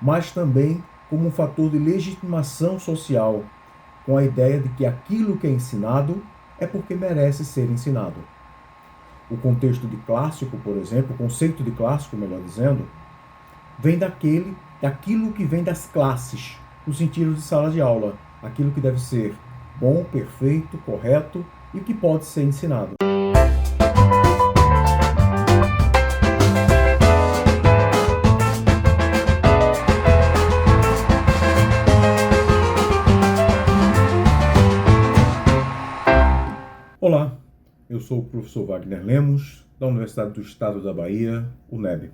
mas também como um fator de legitimação social, com a ideia de que aquilo que é ensinado é porque merece ser ensinado. O contexto de clássico, por exemplo, o conceito de clássico, melhor dizendo, vem daquilo que vem das classes, no sentido de sala de aula, aquilo que deve ser bom, perfeito, correto e que pode ser ensinado. Olá, eu sou o professor Wagner Lemos, da Universidade do Estado da Bahia, UNEB.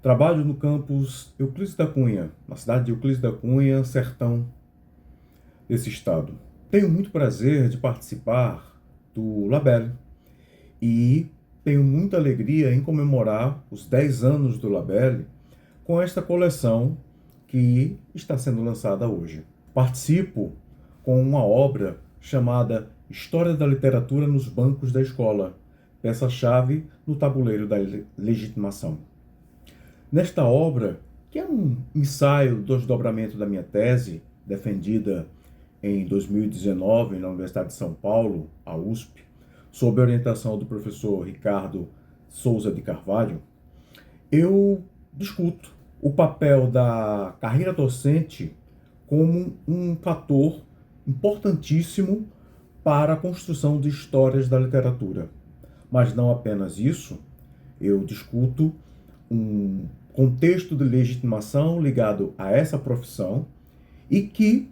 Trabalho no campus Euclides da Cunha, na cidade de Euclides da Cunha, sertão desse estado. Tenho muito prazer de participar do Labelle e tenho muita alegria em comemorar os 10 anos do Labelle com esta coleção que está sendo lançada hoje. Participo com uma obra chamada História da Literatura nos Bancos da Escola, peça-chave no tabuleiro da legitimação. Nesta obra, que é um ensaio do desdobramento da minha tese, defendida em 2019 na Universidade de São Paulo, a USP, sob a orientação do professor Ricardo Souza de Carvalho, eu discuto o papel da carreira docente como um fator importantíssimo para a construção de histórias da literatura. Mas não apenas isso, eu discuto um contexto de legitimação ligado a essa profissão e que,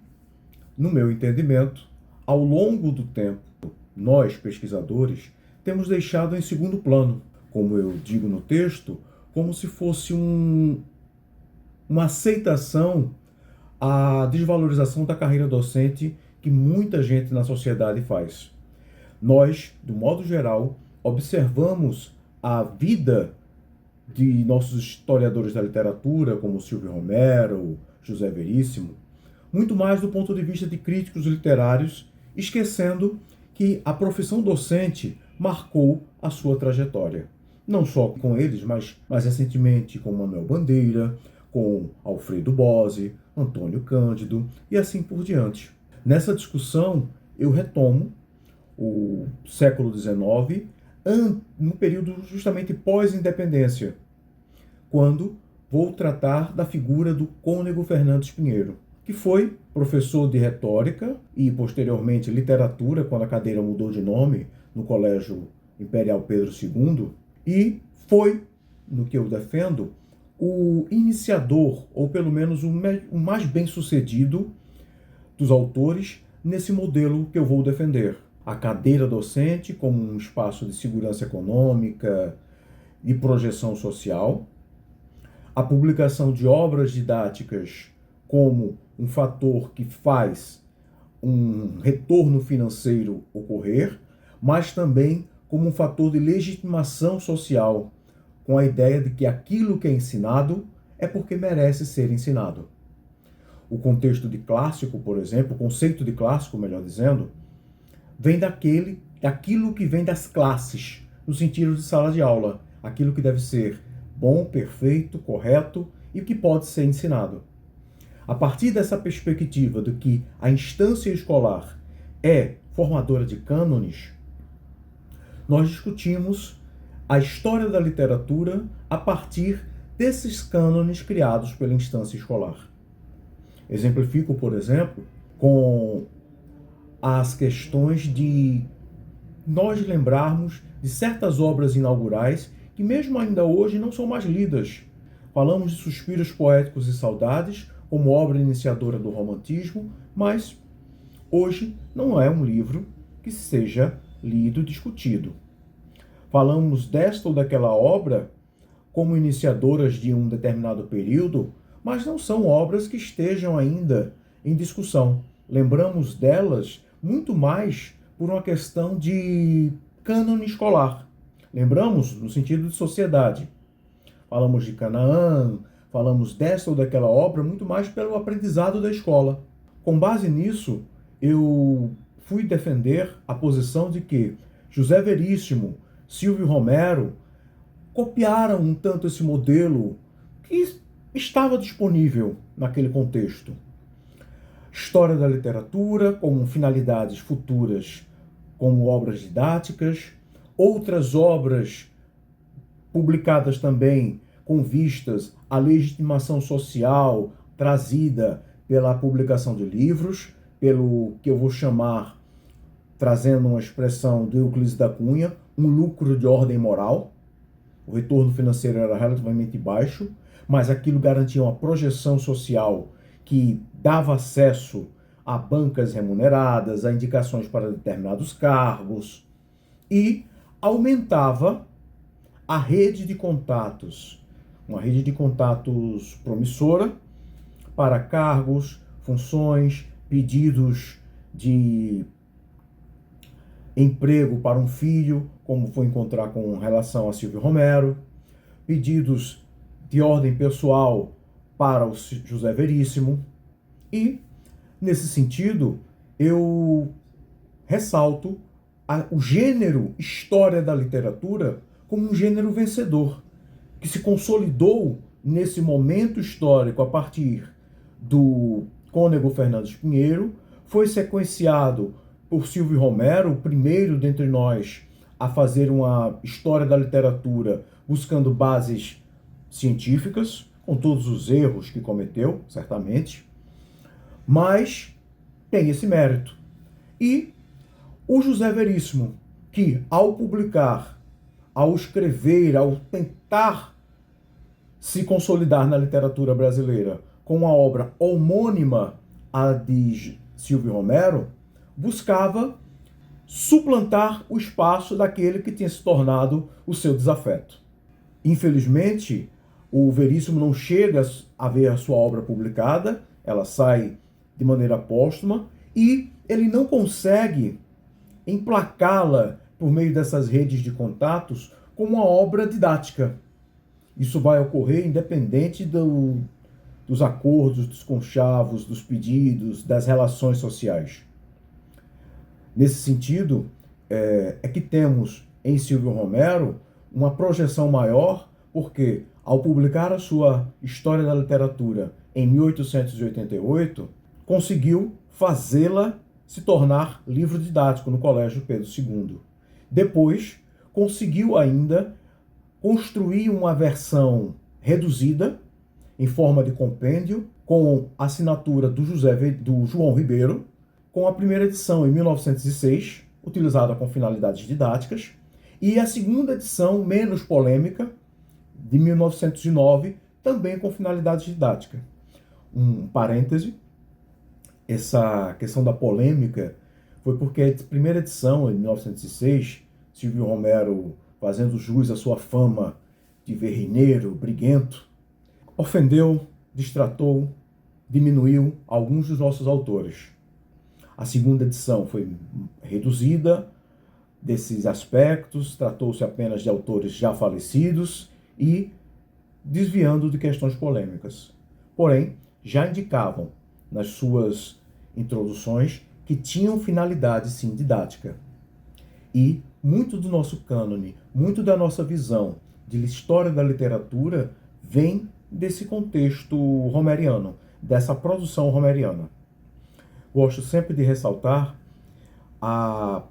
no meu entendimento, ao longo do tempo, nós, pesquisadores, temos deixado em segundo plano, como eu digo no texto, como se fosse uma aceitação à desvalorização da carreira docente que muita gente na sociedade faz. Nós, do modo geral, observamos a vida de nossos historiadores da literatura, como Silvio Romero, José Veríssimo, muito mais do ponto de vista de críticos literários, esquecendo que a profissão docente marcou a sua trajetória. Não só com eles, mas mais recentemente com Manuel Bandeira, com Alfredo Bose, Antônio Cândido e assim por diante. Nessa discussão, eu retomo o século XIX, no período justamente pós-independência, quando vou tratar da figura do Cônego Fernandes Pinheiro, que foi professor de retórica e, posteriormente, literatura, quando a cadeira mudou de nome, no Colégio Imperial Pedro II, e foi, no que eu defendo, o iniciador, ou pelo menos o mais bem-sucedido dos autores nesse modelo que eu vou defender. A cadeira docente como um espaço de segurança econômica e projeção social, a publicação de obras didáticas como um fator que faz um retorno financeiro ocorrer, mas também como um fator de legitimação social, com a ideia de que aquilo que é ensinado é porque merece ser ensinado. O contexto de clássico, por exemplo, o conceito de clássico, melhor dizendo, vem daquilo que vem das classes, no sentido de sala de aula, aquilo que deve ser bom, perfeito, correto e que pode ser ensinado. A partir dessa perspectiva de que a instância escolar é formadora de cânones, nós discutimos a história da literatura a partir desses cânones criados pela instância escolar. Exemplifico, por exemplo, com as questões de nós lembrarmos de certas obras inaugurais que mesmo ainda hoje não são mais lidas. Falamos de Suspiros Poéticos e Saudades como obra iniciadora do romantismo, mas hoje não é um livro que seja lido e discutido. Falamos desta ou daquela obra como iniciadoras de um determinado período, mas não são obras que estejam ainda em discussão. Lembramos delas muito mais por uma questão de cânone escolar. Lembramos no sentido de sociedade. Falamos de Canaã, falamos desta ou daquela obra muito mais pelo aprendizado da escola. Com base nisso, eu fui defender a posição de que José Veríssimo, Silvio Romero copiaram um tanto esse modelo que estava disponível naquele contexto. História da literatura, como finalidades futuras, como obras didáticas, outras obras publicadas também com vistas à legitimação social trazida pela publicação de livros, pelo que eu vou chamar, trazendo uma expressão do Euclides da Cunha, um lucro de ordem moral. O retorno financeiro era relativamente baixo, mas aquilo garantia uma projeção social que dava acesso a bancas remuneradas, a indicações para determinados cargos e aumentava a rede de contatos, uma rede de contatos promissora para cargos, funções, pedidos de emprego para um filho, como foi encontrar com relação a Silvio Romero, pedidos de ordem pessoal para o José Veríssimo. E, nesse sentido, eu ressalto o gênero história da literatura como um gênero vencedor, que se consolidou nesse momento histórico a partir do Cônego Fernandes Pinheiro, foi sequenciado por Silvio Romero, o primeiro dentre nós a fazer uma história da literatura buscando bases científicas, com todos os erros que cometeu, certamente, mas tem esse mérito. E o José Veríssimo, que ao publicar, ao escrever, ao tentar se consolidar na literatura brasileira com uma obra homônima à de Silvio Romero, buscava suplantar o espaço daquele que tinha se tornado o seu desafeto. Infelizmente, o Veríssimo não chega a ver a sua obra publicada, ela sai de maneira póstuma e ele não consegue emplacá-la por meio dessas redes de contatos como uma obra didática. Isso vai ocorrer independente dos acordos, dos conchavos, dos pedidos, das relações sociais. Nesse sentido, é que temos em Silvio Romero uma projeção maior, porque ao publicar a sua História da Literatura em 1888, conseguiu fazê-la se tornar livro didático no Colégio Pedro II. Depois, conseguiu ainda construir uma versão reduzida, em forma de compêndio, com assinatura do João Ribeiro, com a primeira edição em 1906, utilizada com finalidades didáticas, e a segunda edição, menos polêmica, de 1909, também com finalidade didática. Um parêntese, essa questão da polêmica foi porque a primeira edição, em 1906, Silvio Romero, fazendo jus à sua fama de verrineiro, briguento, ofendeu, distratou, diminuiu alguns dos nossos autores. A segunda edição foi reduzida desses aspectos, tratou-se apenas de autores já falecidos e desviando de questões polêmicas. Porém, já indicavam nas suas introduções que tinham finalidade, sim, didática. E muito do nosso cânone, muito da nossa visão de história da literatura vem desse contexto romeriano, dessa produção romeriana. Gosto sempre de ressaltar a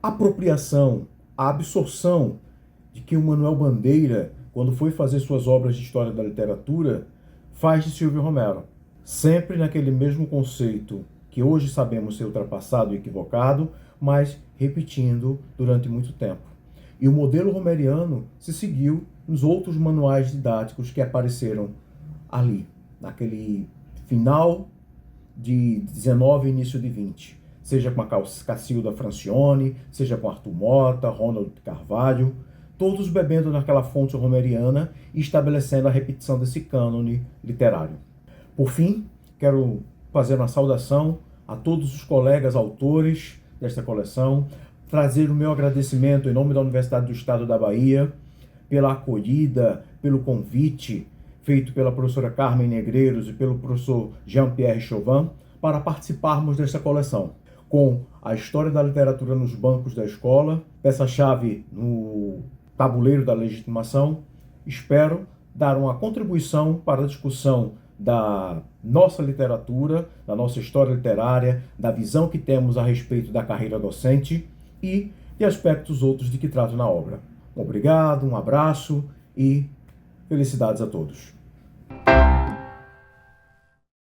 apropriação, a absorção de que o Manuel Bandeira, quando foi fazer suas obras de história da literatura, faz de Silvio Romero. Sempre naquele mesmo conceito que hoje sabemos ser ultrapassado e equivocado, mas repetindo durante muito tempo. E o modelo romeriano se seguiu nos outros manuais didáticos que apareceram ali, naquele final de 19 e início de 20, seja com a Cacilda Francione, seja com Arthur Mota, Ronald Carvalho, todos bebendo naquela fonte romeriana e estabelecendo a repetição desse cânone literário. Por fim, quero fazer uma saudação a todos os colegas autores desta coleção, trazer o meu agradecimento em nome da Universidade do Estado da Bahia pela acolhida, pelo convite feito pela professora Carmen Negreiros e pelo professor Jean-Pierre Chauvin para participarmos desta coleção, com a história da literatura nos bancos da escola, peça-chave no tabuleiro da legitimação. Espero dar uma contribuição para a discussão da nossa literatura, da nossa história literária, da visão que temos a respeito da carreira docente e de aspectos outros de que trato na obra. Obrigado, um abraço e felicidades a todos.